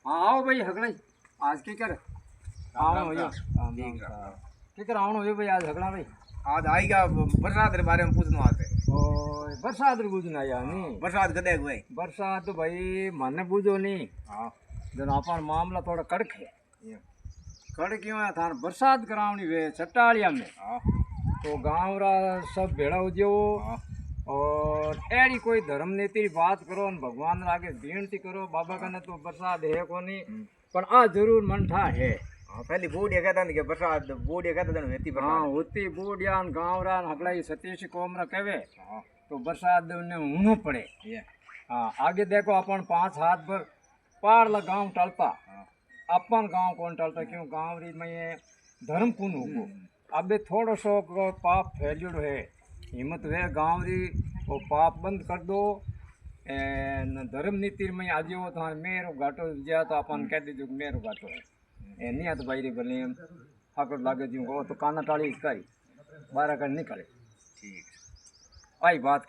हाँ आओ भाई हगड़ा आज की कर आवनो हो की कर आवनो हो भाई आज हगड़ा भाई आज आएगा बरसात के बारे में पूछना आते ओए बरसात रे बुझना या नहीं बरसात कदे भाई बरसात तो भाई मन बुझो नहीं हाँ जन अपन मामला थोड़ा कड़क है कड़क क्यों है थार बरसात करावनी वे चट्टालिया में हाँ तो गाँव रा सब भेड़ा हो जाओ हाँ और एड़ी कोई धर्म नीति री बात करो न भगवान रे आगे विनती करो बाबा कने तो बरसात है कोनी पर आ जरूर मन था है हाँ पहली बूढ़िया कहता था कि बरसात बूढ़िया कहता था वेती हाँ बरसात होती बूढ़िया न गाँव रा न हगड़ा सतीश कोम रा कहवे हाँ तो बरसात ने होनो पड़े ये हाँ आगे देखो अपन 5 हाथ पर पार ला गाँव टलता हाँ अपन गाँव कौन टलता क्यों गाँव री में ये धर्म पूर्ण हो अबे थोड़ो सो पाप फैलियो है हिम्मत वे गाँव री वो पाप बंद कर दो एन धर्म नीति में आज वो तो मेरो घाटो ज्या तो अपन कह दीजिए कि मेरो घाटो है ए नहीं तो भाई रे भले हाकड़ लागे जी वो तो काना टाली इसका ही 12 कर निकले ठीक आई बात